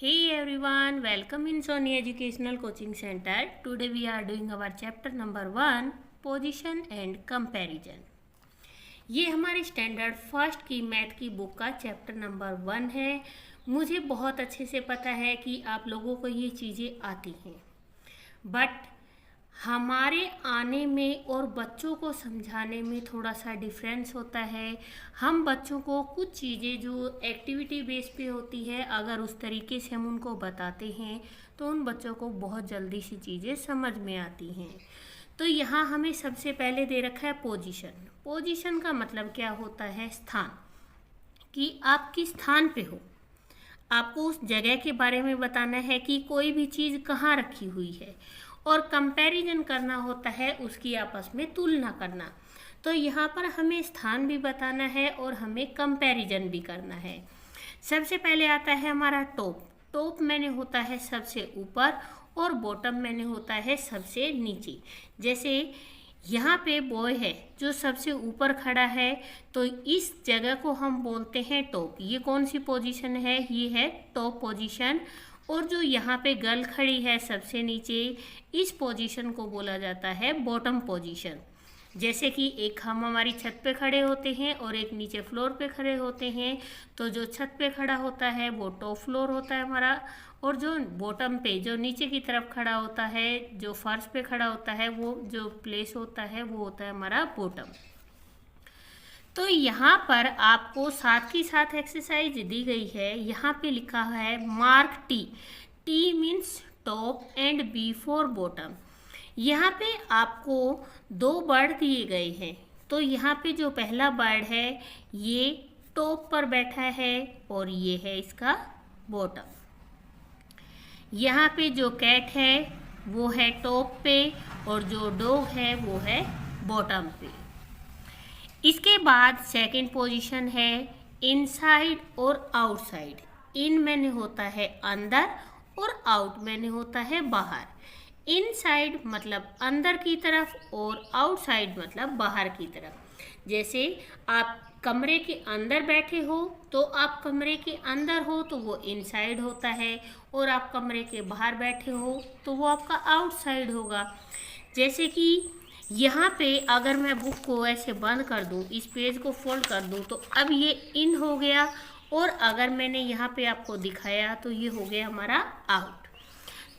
Hey everyone, welcome in Sony Educational Coaching Center. Today we are doing our chapter number 1, Position and Comparison. ये हमारे standard first की math की book का chapter number 1 है। मुझे बहुत अच्छे से पता है कि आप लोगों को ये चीज़ें आती हैं, बट हमारे आने में और बच्चों को समझाने में थोड़ा सा डिफरेंस होता है। हम बच्चों को कुछ चीज़ें जो एक्टिविटी बेस पे होती है, अगर उस तरीके से हम उनको बताते हैं तो उन बच्चों को बहुत जल्दी सी चीज़ें समझ में आती हैं। तो यहाँ हमें सबसे पहले दे रखा है पोजीशन। पोजीशन का मतलब क्या होता है? स्थान, कि आप किस स्थान पे हो। आपको उस जगह के बारे में बताना है कि कोई भी चीज़ कहाँ रखी हुई है, और कंपैरिजन करना होता है उसकी आपस में तुलना करना। तो यहाँ पर हमें स्थान भी बताना है और हमें कंपैरिजन भी करना है। सबसे पहले आता है हमारा टॉप। टॉप मैंने होता है सबसे ऊपर और बॉटम मैंने होता है सबसे नीचे। जैसे यहाँ पे बॉय है जो सबसे ऊपर खड़ा है, तो इस जगह को हम बोलते हैं टॉप। ये कौन सी पोजीशन है? ये है टॉप पोजीशन। और जो यहाँ पे गर्ल खड़ी है सबसे नीचे, इस पोजीशन को बोला जाता है बॉटम पोजीशन। जैसे कि एक हम हमारी छत पे खड़े होते हैं और एक नीचे फ्लोर पे खड़े होते हैं, तो जो छत पे खड़ा होता है वो टॉप फ्लोर होता है हमारा, और जो बॉटम पे जो नीचे की तरफ खड़ा होता है, जो फर्श पे खड़ा होता है, वो जो प्लेस होता है वो होता है हमारा बॉटम। तो यहाँ पर आपको साथ ही साथ एक्सरसाइज दी गई है। यहाँ पे लिखा है mark T. T means top and B for bottom. यहाँ पे आपको 2 बर्ड दिए गए हैं। तो यहाँ पे जो पहला बर्ड है ये टॉप पर बैठा है और ये है इसका बॉटम। यहाँ पे जो कैट है वो है टॉप पे और जो डॉग है वो है बॉटम पे। इसके बाद सेकंड पोजीशन है इनसाइड और आउटसाइड। इन मैंने होता है अंदर और आउट मैंने होता है बाहर। इनसाइड मतलब अंदर की तरफ और आउटसाइड मतलब बाहर की तरफ। जैसे आप कमरे के अंदर बैठे हो तो आप कमरे के अंदर हो तो वो इनसाइड होता है, और आप कमरे के बाहर बैठे हो तो वो आपका आउटसाइड होगा। जैसे कि यहाँ पे अगर मैं बुक को ऐसे बंद कर दूँ, इस पेज को फोल्ड कर दूँ, तो अब ये इन हो गया, और अगर मैंने यहाँ पे आपको दिखाया तो ये हो गया हमारा आउट।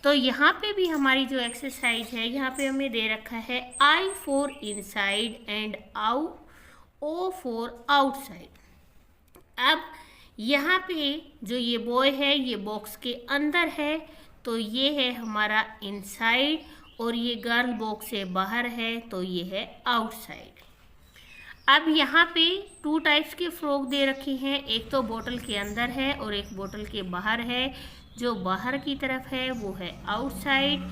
तो यहाँ पे भी हमारी जो एक्सरसाइज है, यहाँ पे हमें दे रखा है I for inside and out, O for outside. अब यहाँ पे जो ये बॉय है ये बॉक्स के अंदर है, तो ये है हमारा इनसाइड, और ये गर्ल बॉक्स से बाहर है तो ये है आउटसाइड। अब यहाँ पे 2 टाइप्स के फ्रॉक दे रखे हैं। एक तो बोतल के अंदर है और एक बोतल के बाहर है। जो बाहर की तरफ है वो है आउटसाइड,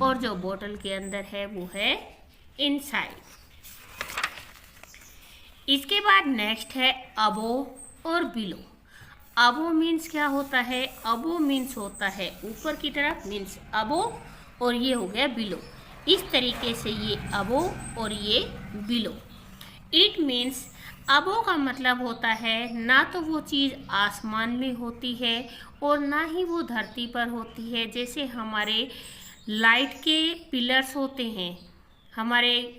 और जो बोतल के अंदर है वो है इनसाइड। इसके बाद नेक्स्ट है अबो और बिलो। अबो मीन्स क्या होता है? अबो मीन्स होता है ऊपर की तरफ, मीन्स अबो, और ये हो गया बिलो। इस तरीके से ये अबो और ये बिलो। इट मीन्स अबो का मतलब होता है ना तो वो चीज़ आसमान में होती है और ना ही वो धरती पर होती है। जैसे हमारे लाइट के पिलर्स होते हैं, हमारे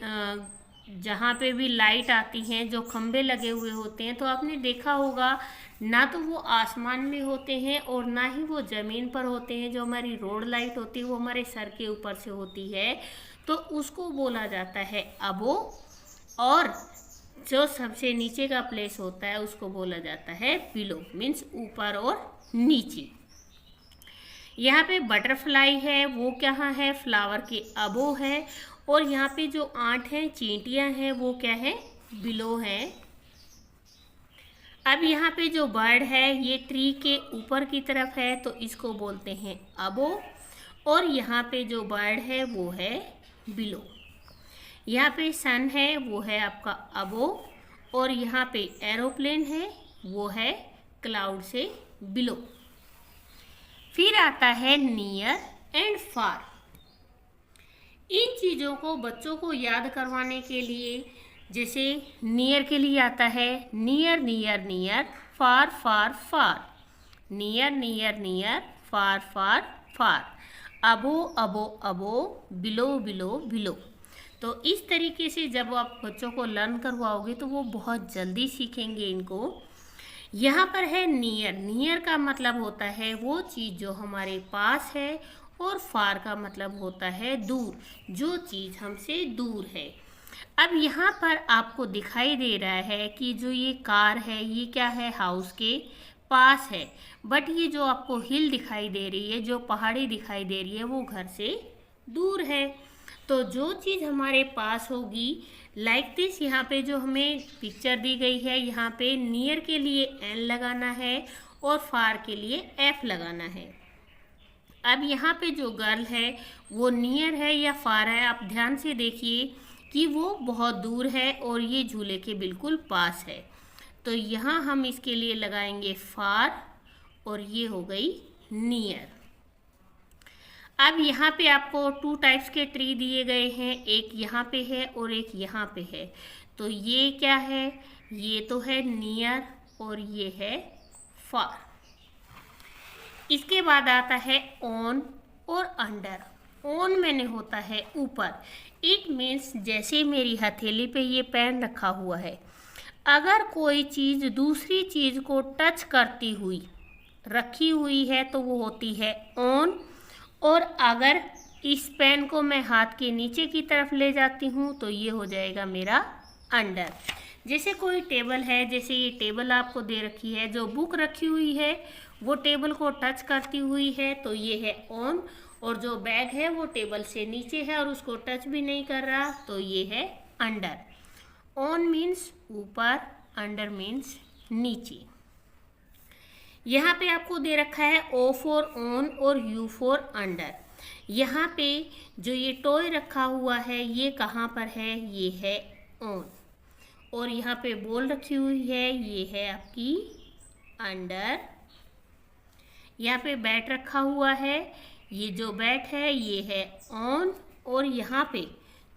जहाँ पे भी लाइट आती हैं, जो खंभे लगे हुए होते हैं, तो आपने देखा होगा ना तो वो आसमान में होते हैं और ना ही वो ज़मीन पर होते हैं। जो हमारी रोड लाइट होती है वो हमारे सर के ऊपर से होती है, तो उसको बोला जाता है अबो, और जो सबसे नीचे का प्लेस होता है उसको बोला जाता है बिलो, मीन्स ऊपर और नीचे। यहाँ पे बटरफ्लाई है वो कहाँ है? फ्लावर के अबो है। और यहाँ पे जो 8 हैं चींटियाँ हैं वो क्या है? बिलो है। अब यहाँ पे जो बर्ड है ये ट्री के ऊपर की तरफ है तो इसको बोलते हैं अबो, और यहाँ पे जो बर्ड है वो है बिलो। यहाँ पे सन है वो है आपका अबो, और यहाँ पे एरोप्लेन है वो है क्लाउड से बिलो। फिर आता है नियर एंड फार। इन चीज़ों को बच्चों को याद करवाने के लिए, जैसे नियर के लिए आता है नियर नियर नियर, फार फार फार, नियर नियर नियर, फार फार फार, अबो अबो अबो, बिलो बिलो बिलो। तो इस तरीके से जब आप बच्चों को लर्न करवाओगे तो वो बहुत जल्दी सीखेंगे इनको। यहाँ पर है नियर। नियर का मतलब होता है वो चीज़ जो हमारे पास है, और फार का मतलब होता है दूर, जो चीज़ हमसे दूर है। अब यहाँ पर आपको दिखाई दे रहा है कि जो ये कार है ये क्या है, हाउस के पास है, बट ये जो आपको हिल दिखाई दे रही है, जो पहाड़ी दिखाई दे रही है, वो घर से दूर है। तो जो चीज़ हमारे पास होगी लाइक दिस, यहाँ पे जो हमें पिक्चर दी गई है, यहाँ पे नियर के लिए एन लगाना है और फार के लिए एफ लगाना है। अब यहाँ पे जो गर्ल है वो नियर है या फार है, आप ध्यान से देखिए कि वो बहुत दूर है और ये झूले के बिल्कुल पास है। तो यहाँ हम इसके लिए लगाएंगे फार और ये हो गई नियर। अब यहाँ पे आपको 2 टाइप्स के ट्री दिए गए हैं, एक यहाँ पे है और एक यहाँ पे है। तो ये क्या है, ये तो है नियर और ये है फार। इसके बाद आता है ऑन और अंडर। ऑन मैंने होता है ऊपर, इट मीन्स जैसे मेरी हथेली पे ये पेन रखा हुआ है, अगर कोई चीज़ दूसरी चीज़ को टच करती हुई रखी हुई है तो वो होती है ऑन। और अगर इस पेन को मैं हाथ के नीचे की तरफ ले जाती हूँ तो ये हो जाएगा मेरा अंडर। जैसे कोई टेबल है, जैसे ये टेबल आपको दे रखी है, जो बुक रखी हुई है वो टेबल को टच करती हुई है तो ये है ऑन, और जो बैग है वो टेबल से नीचे है और उसको टच भी नहीं कर रहा तो ये है अंडर। ऑन मीन्स ऊपर, अंडर मीन्स नीचे। यहाँ पे आपको दे रखा है ओ फॉर ऑन और यू फॉर अंडर। यहाँ पे जो ये टॉय रखा हुआ है ये कहाँ पर है, ये है ऑन, और यहाँ पे बॉल रखी हुई है ये है आपकी अंडर। यहाँ पे बैट रखा हुआ है, ये जो बैट है ये है ऑन, और यहाँ पे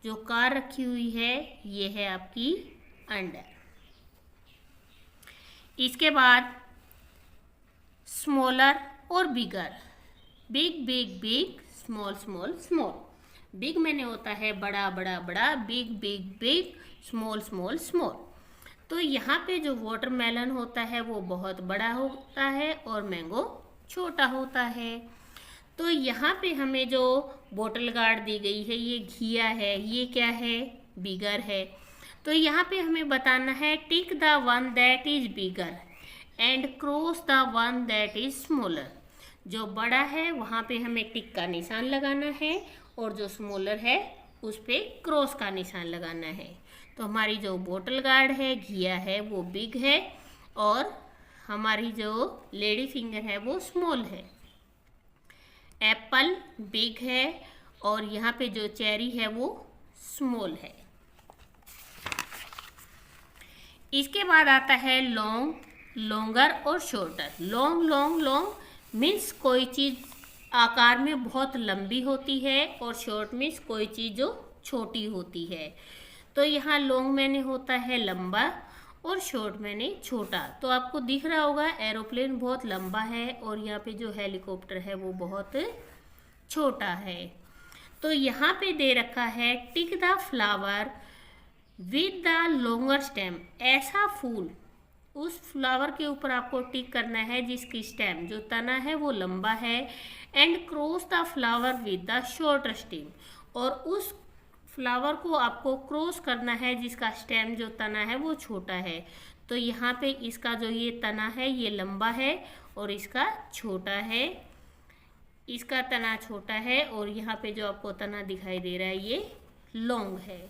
जो कार रखी हुई है ये है आपकी अंडर। इसके बाद स्मॉलर और bigger, big big big, small small small. Big मैंने होता है बड़ा बड़ा बड़ा, big big big, small small small. तो यहाँ पे जो वाटरमेलन होता है वो बहुत बड़ा होता है और मैंगो छोटा होता है। तो यहाँ पे हमें जो बोतल गार्ड दी गई है ये घिया है, ये क्या है, बिगर है। तो यहाँ पे हमें बताना है tick the one that is bigger and cross the one that is smaller. जो बड़ा है वहाँ पे हमें टिक का निशान लगाना है और जो स्मॉलर है उस पे क्रॉस का निशान लगाना है। तो हमारी जो बोतल गार्ड है, घिया है, वो बिग है और हमारी जो लेडी फिंगर है वो स्मॉल है। एप्पल बिग है और यहाँ पे जो चेरी है वो स्मॉल है। इसके बाद आता है लॉन्ग, लॉन्गर और shorter. Long long long means कोई चीज़ आकार में बहुत लंबी होती है और शॉर्ट मीन्स कोई चीज़ जो छोटी होती है। तो यहाँ लॉन्ग मैंने होता है लंबा और शॉर्ट मैंने छोटा। तो आपको दिख रहा होगा एरोप्लेन बहुत लंबा है और यहाँ पे जो हेलीकॉप्टर है वो बहुत छोटा है। तो यहाँ पे दे रखा है tick the flower with the longer stem. ऐसा फूल, उस फ्लावर के ऊपर आपको टिक करना है जिसकी स्टेम, जो तना है वो लंबा है। And cross the flower with the shorter stem, और उस फ्लावर को आपको क्रॉस करना है जिसका स्टेम, जो तना है वो छोटा है। तो यहाँ पे इसका जो ये तना है ये लंबा है और इसका छोटा है, इसका तना छोटा है और यहाँ पे जो आपको तना दिखाई दे रहा है ये लॉन्ग है।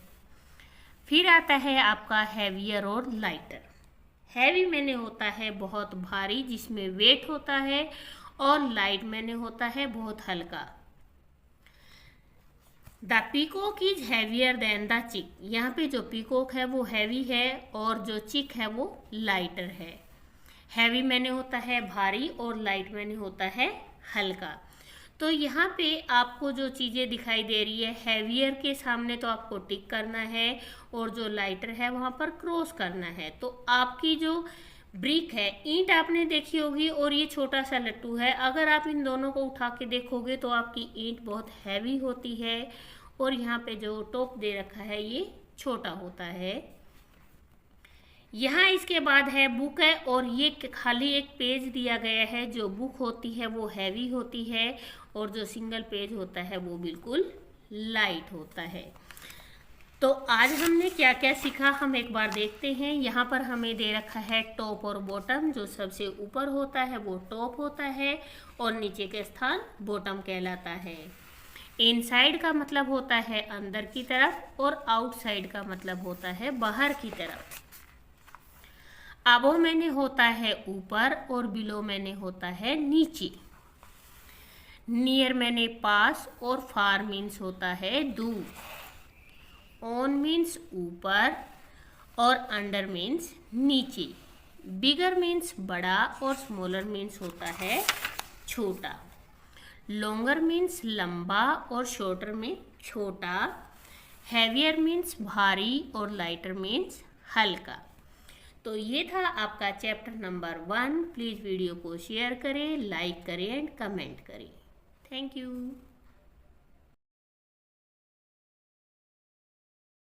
फिर आता है आपका हैवियर और लाइटर। हैवी मैंने होता है बहुत भारी जिसमें वेट होता है, और लाइट मैंने होता है बहुत हल्का। The peacock is heavier than the चिक। यहाँ पे जो पीकॉक है वो हैवी है और जो चिक है वो लाइटर है। हैवी मैंने होता है भारी और लाइट मैंने होता है हल्का। तो यहाँ पे आपको जो चीज़ें दिखाई दे रही है, हैवियर के सामने तो आपको टिक करना है और जो लाइटर है वहाँ पर क्रॉस करना है। तो आपकी जो ब्रिक है, ईंट आपने देखी होगी, और ये छोटा सा लट्टू है। अगर आप इन दोनों को उठा के देखोगे तो आपकी ईंट बहुत हैवी होती है, और यहाँ पे जो टॉप दे रखा है ये छोटा होता है। यहाँ इसके बाद है बुक है, और ये खाली एक पेज दिया गया है। जो बुक होती है वो हैवी होती है, और जो सिंगल पेज होता है वो बिल्कुल लाइट होता है। तो आज हमने क्या क्या सीखा हम एक बार देखते हैं। यहाँ पर हमें दे रखा है टॉप और बॉटम। जो सबसे ऊपर होता है वो टॉप होता है, और नीचे के स्थान बॉटम कहलाता है। इनसाइड का मतलब होता है अंदर की तरफ, और आउटसाइड का मतलब होता है बाहर की तरफ। अबव मैंने होता है ऊपर, और बिलो मैंने होता है नीचे। नियर मैंने पास, और फार मीन्स होता है दूर। ऑन मीन्स ऊपर, और अंडर मीन्स नीचे। बिगर मीन्स बड़ा, और स्मॉलर मीन्स होता है छोटा। लॉन्गर मीन्स लंबा, और शॉर्टर में छोटा। हैवियर मीन्स भारी, और लाइटर मीन्स हल्का। तो ये था आपका चैप्टर नंबर 1। प्लीज़ वीडियो को शेयर करें, लाइक करें एंड कमेंट करें। Thank you.